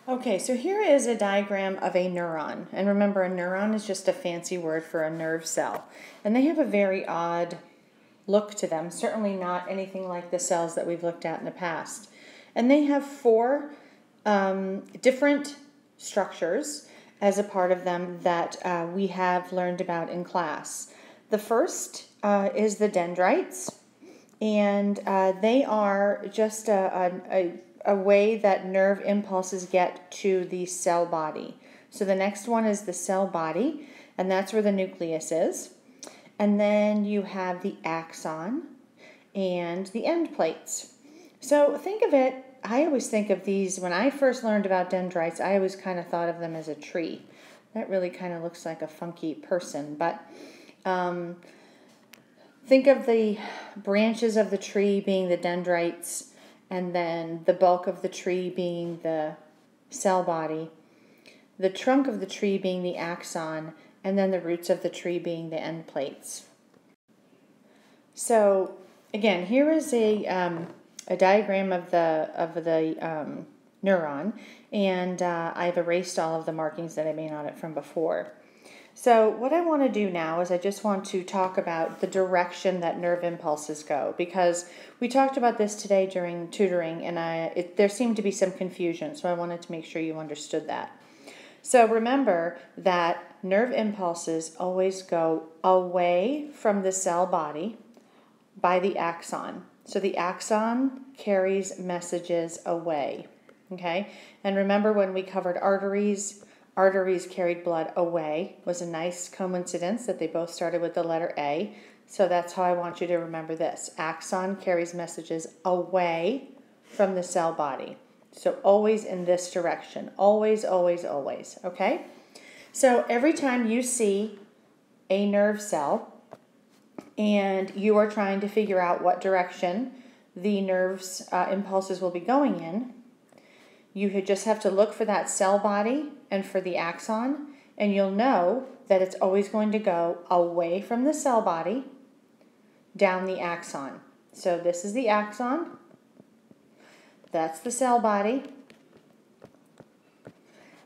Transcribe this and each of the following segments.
Okay, so here is a diagram of a neuron. And remember, a neuron is just a fancy word for a nerve cell. And they have a very odd look to them, certainly not anything like the cells that we've looked at in the past. And they have four different structures as a part of them that we have learned about in class. The first is the dendrites, and they are just a way that nerve impulses get to the cell body. So the next one is the cell body, and that's where the nucleus is. And then you have the axon and the end plates. So think of it, I always think of these, when I first learned about dendrites, I always kind of thought of them as a tree. That really kind of looks like a funky person, but think of the branches of the tree being the dendrites, and then the bulk of the tree being the cell body, the trunk of the tree being the axon, and then the roots of the tree being the end plates. So again, here is a diagram of the neuron, and I've erased all of the markings that I made on it from before. So what I want to do now is I just want to talk about the direction that nerve impulses go, because we talked about this today during tutoring, and there seemed to be some confusion, so I wanted to make sure you understood that. So remember that nerve impulses always go away from the cell body by the axon. So the axon carries messages away, okay? And remember when we covered arteries carried blood away. It was a nice coincidence that they both started with the letter A. So that's how I want you to remember this. Axon carries messages away from the cell body. So always in this direction. Always, always, always. Okay? So every time you see a nerve cell and you are trying to figure out what direction the nerve's impulses will be going in, you just have to look for that cell body and for the axon, and you'll know that it's always going to go away from the cell body, down the axon. So this is the axon, that's the cell body,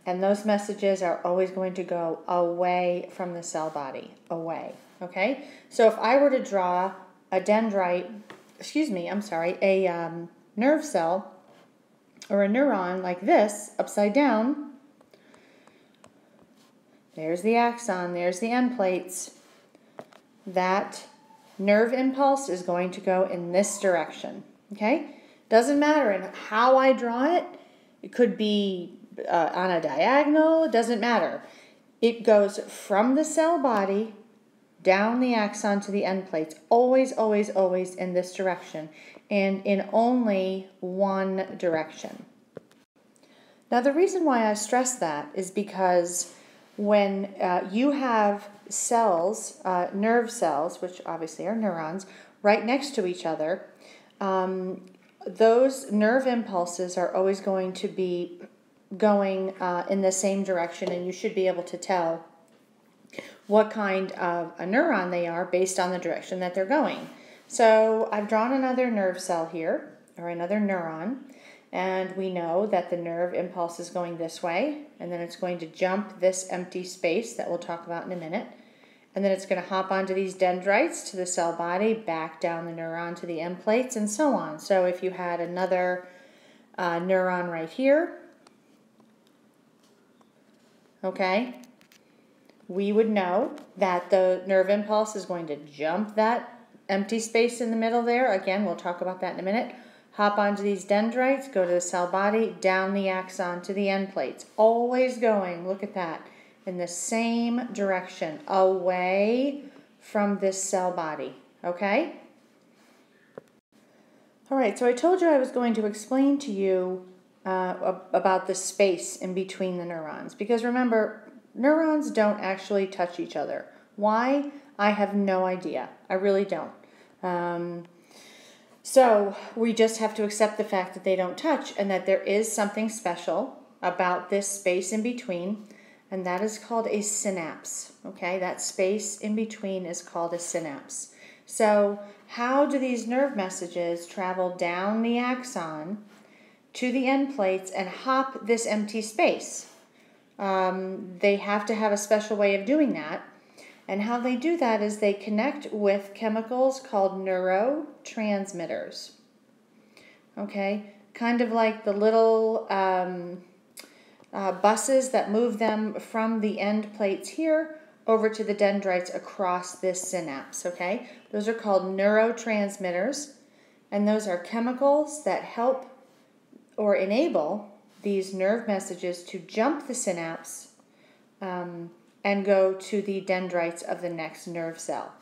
and those messages are always going to go away from the cell body, away, okay? So if I were to draw a nerve cell, or a neuron like this, upside down, there's the axon, there's the end plates. That nerve impulse is going to go in this direction, okay? Doesn't matter in how I draw it. It could be on a diagonal, it doesn't matter. It goes from the cell body down the axon to the end plates, always, always, always in this direction, and in only one direction. Now the reason why I stress that is because when you have cells, nerve cells, which obviously are neurons, right next to each other, those nerve impulses are always going to be going in the same direction, and you should be able to tell what kind of a neuron they are based on the direction that they're going. So I've drawn another nerve cell here, or another neuron, and we know that the nerve impulse is going this way, and then it's going to jump this empty space that we'll talk about in a minute, and then it's going to hop onto these dendrites to the cell body, back down the neuron to the end plates, and so on. So if you had another neuron right here, okay, we would know that the nerve impulse is going to jump that empty space in the middle there. Again, we'll talk about that in a minute. Hop onto these dendrites, go to the cell body, down the axon to the end plates. Always going, look at that, in the same direction, away from this cell body, okay? All right, so I told you I was going to explain to you about the space in between the neurons, because remember, neurons don't actually touch each other. Why? I have no idea. I really don't. So we just have to accept the fact that they don't touch, and that there is something special about this space in between, and that is called a synapse. Okay, that space in between is called a synapse. So how do these nerve messages travel down the axon to the end plates and hop this empty space. They have to have a special way of doing that. And how they do that is they connect with chemicals called neurotransmitters. Okay, kind of like the little buses that move them from the end plates here over to the dendrites across this synapse. Okay, those are called neurotransmitters, and those are chemicals that help or enable these nerve messages to jump the synapse and go to the dendrites of the next nerve cell.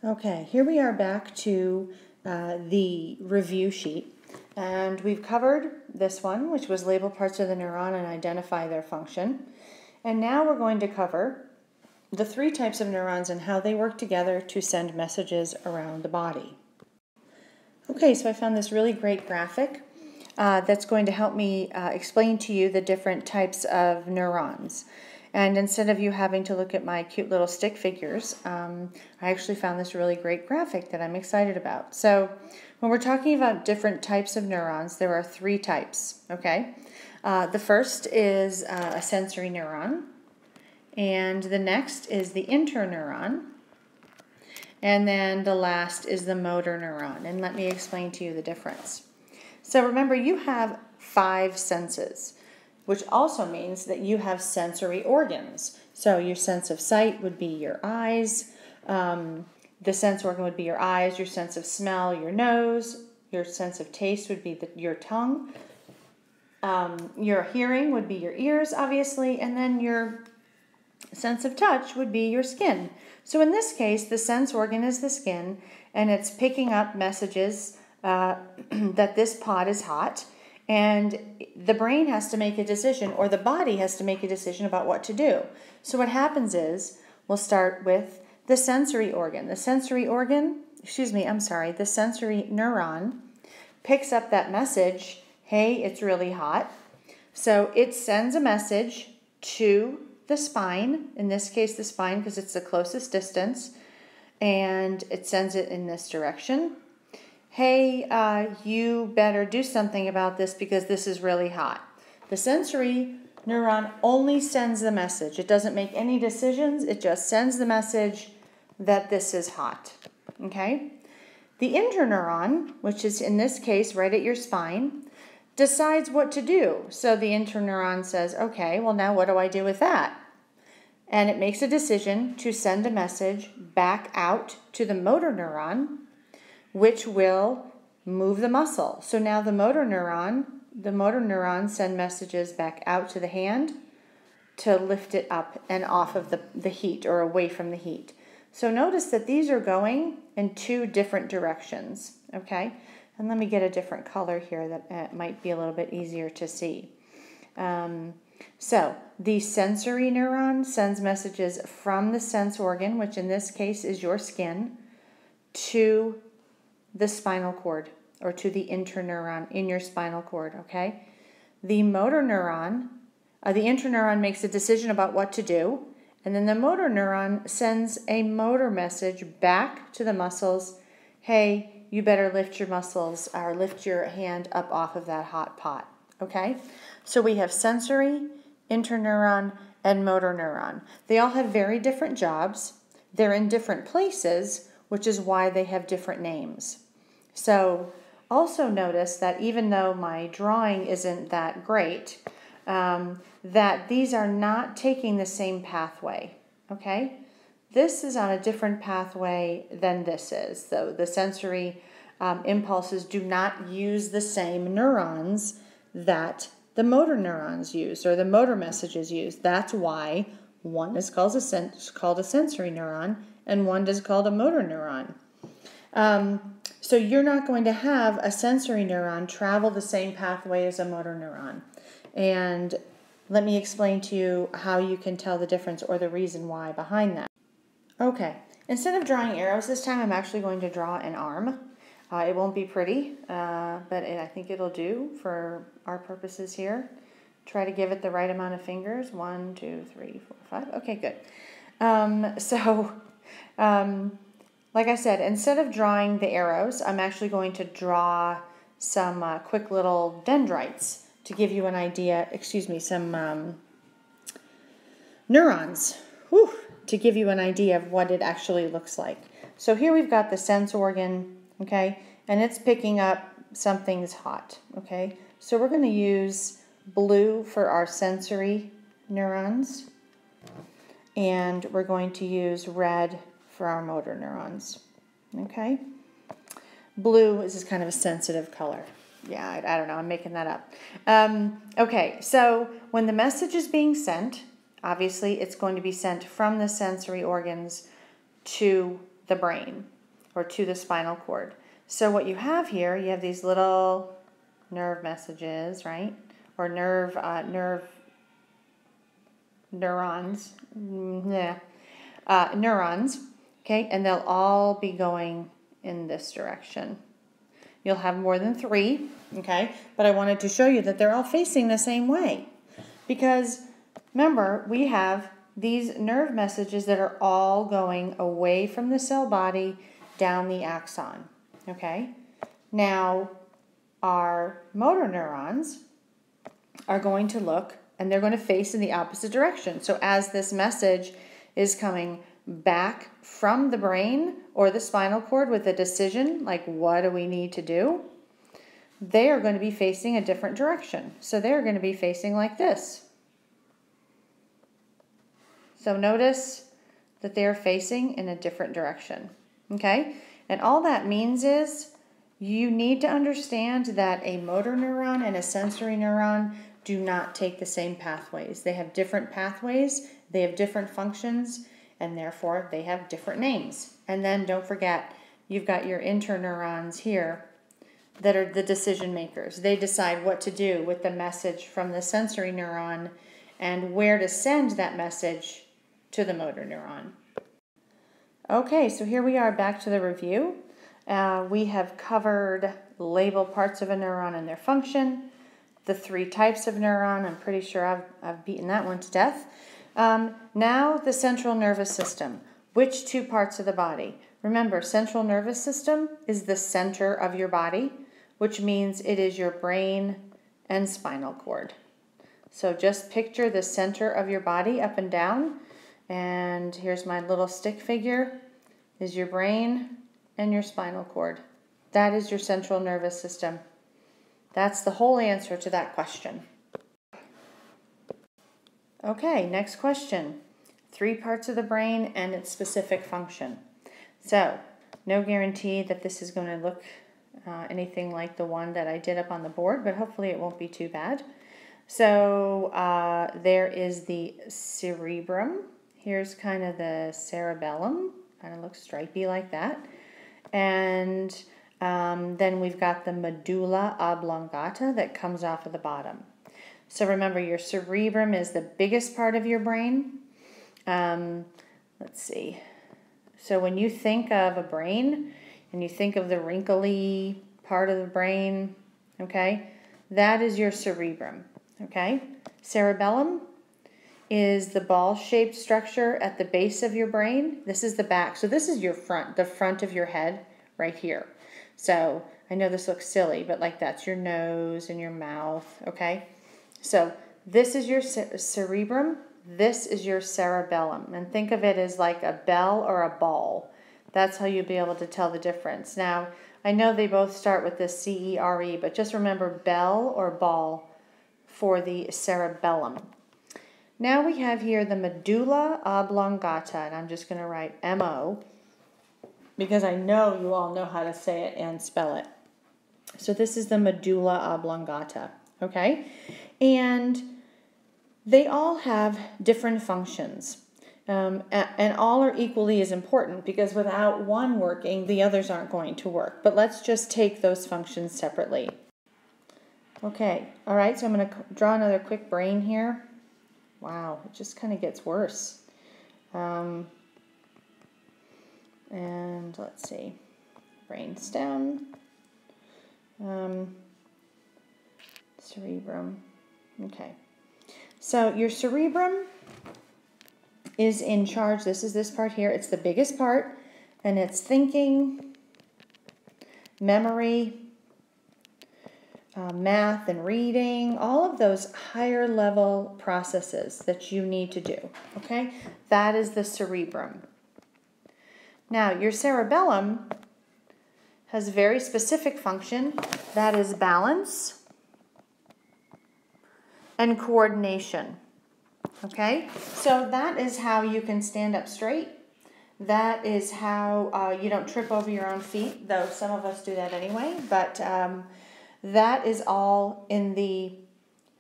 Okay, here we are back to the review sheet, and we've covered this one, which was label parts of the neuron and identify their function. And now we're going to cover the 3 types of neurons and how they work together to send messages around the body. Okay, so I found this really great graphic that's going to help me explain to you the different types of neurons. And instead of you having to look at my cute little stick figures, I actually found this really great graphic that I'm excited about. So when we're talking about different types of neurons, there are 3 types, okay? The first is a sensory neuron, and the next is the interneuron, and then the last is the motor neuron. And let me explain to you the difference. So remember, you have 5 senses, which also means that you have sensory organs. So your sense of sight would be your eyes, the sense organ would be your eyes, your sense of smell, your nose, your sense of taste would be your tongue, your hearing would be your ears, obviously, and then your sense of touch would be your skin. So in this case, the sense organ is the skin, and it's picking up messages that this pot is hot, and the brain has to make a decision, or the body has to make a decision about what to do. So what happens is, we'll start with the sensory organ. The sensory neuron picks up that message, hey, it's really hot. So it sends a message to the spine, in this case the spine because it's the closest distance, and it sends it in this direction. Hey, you better do something about this because this is really hot. The sensory neuron only sends the message. It doesn't make any decisions. It just sends the message that this is hot. Okay? The interneuron, which is in this case right at your spine, decides what to do. So the interneuron says, okay, well now what do I do with that? And it makes a decision to send a message back out to the motor neuron, which will move the muscle. So now the motor neuron send messages back out to the hand to lift it up and off of the heat, or away from the heat. So notice that these are going in 2 different directions, okay? And let me get a different color here that might be a little bit easier to see. So the sensory neuron sends messages from the sense organ, which in this case is your skin, to the spinal cord, or to the interneuron in your spinal cord, okay? The motor neuron, the interneuron makes a decision about what to do, and then the motor neuron sends a motor message back to the muscles, hey, you better lift your muscles, or lift your hand up off of that hot pot, okay? So we have sensory, interneuron, and motor neuron. They all have very different jobs. They're in different places, which is why they have different names. So also notice that even though my drawing isn't that great, that these are not taking the same pathway, okay? This is on a different pathway than this is. So the sensory impulses do not use the same neurons that the motor neurons use, or the motor messages use. That's why one is called a sensory neuron and one is called a motor neuron. So you're not going to have a sensory neuron travel the same pathway as a motor neuron. And let me explain to you how you can tell the difference, or the reason why behind that. Okay, instead of drawing arrows this time, I'm actually going to draw an arm. It won't be pretty, but I think it'll do for our purposes here. Try to give it the right amount of fingers. 1, 2, 3, 4, 5. Okay, good. Like I said, instead of drawing the arrows, I'm actually going to draw some quick little dendrites to give you an idea, some neurons, to give you an idea of what it actually looks like. So here we've got the sense organ, okay, and it's picking up something's hot, okay. So we're going to use blue for our sensory neurons, and we're going to use red for our motor neurons, okay. Blue is kind of a sensitive color. Yeah, I don't know, I'm making that up. Okay, so when the message is being sent, obviously it's going to be sent from the sensory organs to the brain or to the spinal cord. So what you have here, you have these little nerve messages, right? Or neurons. Neurons, okay? And they'll all be going in this direction. You'll have more than 3, okay? But I wanted to show you that they're all facing the same way. Because, remember, we have these nerve messages that are all going away from the cell body down the axon, okay? Now, our motor neurons are going to look, and they're going to face in the opposite direction. So as this message is coming back from the brain or the spinal cord with a decision, like what do we need to do, they are going to be facing a different direction. So they're going to be facing like this. So notice that they're facing in a different direction, okay? And all that means is you need to understand that a motor neuron and a sensory neuron do not take the same pathways. They have different pathways, they have different functions, and therefore they have different names. And then don't forget, you've got your interneurons here that are the decision makers. They decide what to do with the message from the sensory neuron and where to send that message to the motor neuron. Okay, so here we are back to the review. We have covered label parts of a neuron and their function, the 3 types of neuron. I'm pretty sure I've beaten that one to death. Now the central nervous system. Which 2 parts of the body? Remember, central nervous system is the center of your body, which means it is your brain and spinal cord. So just picture the center of your body up and down. And here's my little stick figure, is your brain and your spinal cord. That is your central nervous system. That's the whole answer to that question. Okay, next question. 3 parts of the brain and its specific function. So, no guarantee that this is going to look anything like the one that I did up on the board, but hopefully it won't be too bad. So, there is the cerebrum. Here's kind of the cerebellum. Kind of looks stripy like that. And then we've got the medulla oblongata that comes off of the bottom. So remember, your cerebrum is the biggest part of your brain. Let's see. So when you think of a brain and you think of the wrinkly part of the brain, okay, that is your cerebrum, okay? Cerebellum is the ball-shaped structure at the base of your brain. This is the back. So this is your front, the front of your head right here. So I know this looks silly, but like that's your nose and your mouth, okay? So this is your cerebrum. This is your cerebellum. And think of it as like a bell or a ball. That's how you'll be able to tell the difference. Now, I know they both start with the C-E-R-E, but just remember bell or ball for the cerebellum. Now we have here the medulla oblongata, and I'm just going to write M-O, because I know you all know how to say it and spell it. So this is the medulla oblongata, okay? And they all have different functions, and all are equally as important, because without one working, the others aren't going to work. But let's just take those functions separately. Okay, all right, so I'm going to draw another quick brain here. Wow, it just kind of gets worse. And let's see, brain stem, cerebrum. Okay, so your cerebrum is in charge. This is this part here. It's the biggest part, and it's thinking, memory, math and reading, all of those higher level processes that you need to do, okay? That is the cerebrum. Now, your cerebellum has a very specific function, that is balance and coordination, okay? So that is how you can stand up straight. That is how you don't trip over your own feet, though some of us do that anyway, but that is all in the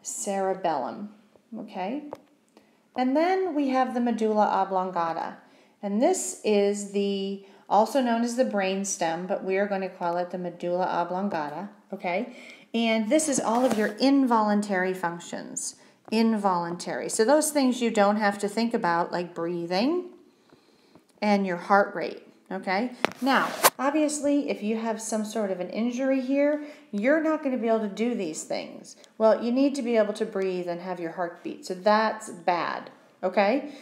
cerebellum, okay? And then we have the medulla oblongata, and this is also known as the brain stem, but we are going to call it the medulla oblongata, okay? And this is all of your involuntary functions, involuntary. So those things you don't have to think about, like breathing and your heart rate, okay? Now, obviously, if you have some sort of an injury here, you're not going to be able to do these things. Well, you need to be able to breathe and have your heart beat, so that's bad, okay?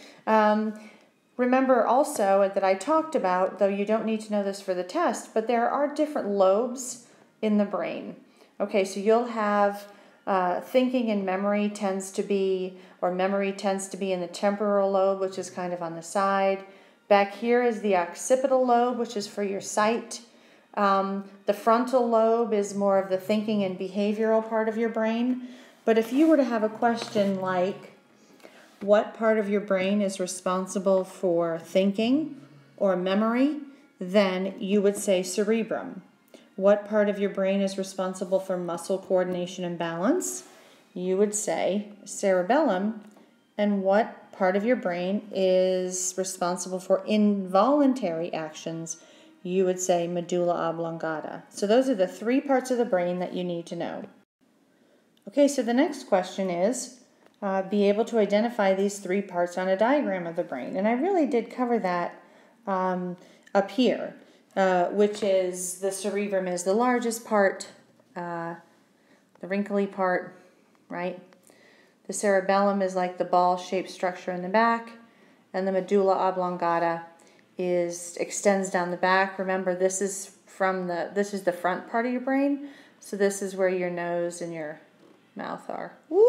Remember also that I talked about, though you don't need to know this for the test, but there are different lobes in the brain. Okay, so you'll have thinking and memory tends to be in the temporal lobe, which is kind of on the side. Back here is the occipital lobe, which is for your sight. The frontal lobe is more of the thinking and behavioral part of your brain. But if you were to have a question like, what part of your brain is responsible for thinking or memory, then you would say cerebrum. What part of your brain is responsible for muscle coordination and balance? You would say cerebellum. And what part of your brain is responsible for involuntary actions? You would say medulla oblongata. So those are the three parts of the brain that you need to know. Okay, so the next question is, be able to identify these three parts on a diagram of the brain. And I really did cover that up here, which is the cerebrum is the largest part, the wrinkly part, right? The cerebellum is like the ball-shaped structure in the back, and the medulla oblongata extends down the back. Remember, this is the front part of your brain, so this is where your nose and your mouth are. Woo!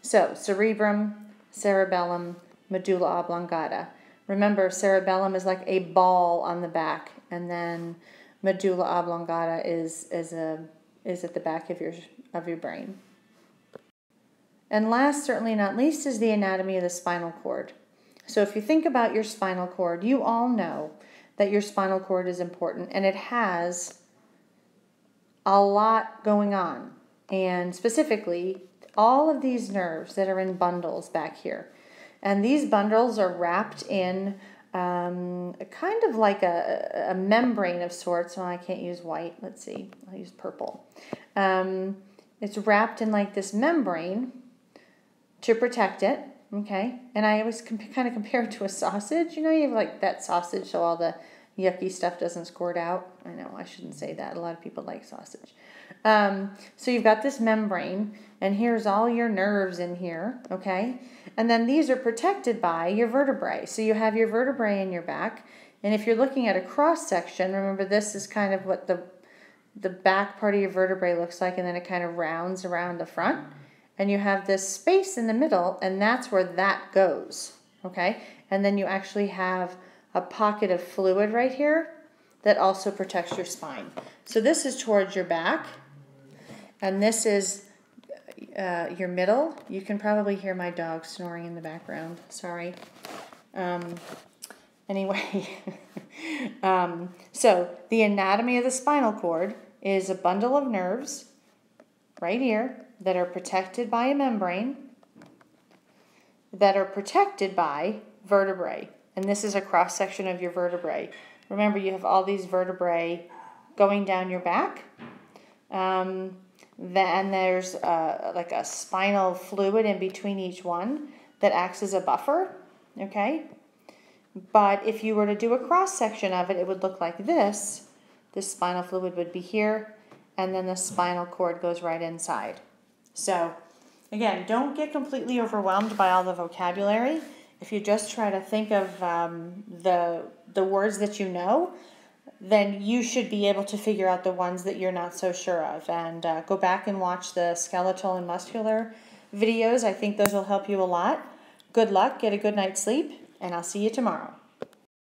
So cerebrum, cerebellum, medulla oblongata. Remember, cerebellum is like a ball on the back, and then medulla oblongata is at the back of your brain. And last, certainly not least, is the anatomy of the spinal cord. So if you think about your spinal cord, you all know that your spinal cord is important, and it has a lot going on. And specifically, all of these nerves that are in bundles back here. And these bundles are wrapped in kind of like a membrane of sorts. Well, I can't use white. Let's see. I'll use purple. It's wrapped in like this membrane to protect it. Okay. And I always kind of compare it to a sausage. You know, you have like that sausage so all the yucky stuff doesn't squirt out. I know, I shouldn't say that. A lot of people like sausage. So you've got this membrane, and here's all your nerves in here, okay? And then these are protected by your vertebrae. So you have your vertebrae in your back, and if you're looking at a cross-section, remember this is kind of what the back part of your vertebrae looks like, and then it kind of rounds around the front. And you have this space in the middle, and that's where that goes, okay? And then you actually have a pocket of fluid right here that also protects your spine. So this is towards your back, and this is your middle. You can probably hear my dog snoring in the background. Sorry. Anyway, so the anatomy of the spinal cord is a bundle of nerves right here that are protected by a membrane that are protected by vertebrae. And this is a cross-section of your vertebrae. Remember, you have all these vertebrae going down your back. Then there's like a spinal fluid in between each one that acts as a buffer, okay? But if you were to do a cross-section of it, it would look like this. This spinal fluid would be here, and then the spinal cord goes right inside. So, again, don't get completely overwhelmed by all the vocabulary. If you just try to think of the words that you know, then you should be able to figure out the ones that you're not so sure of. And go back and watch the skeletal and muscular videos. I think those will help you a lot. Good luck, get a good night's sleep, and I'll see you tomorrow.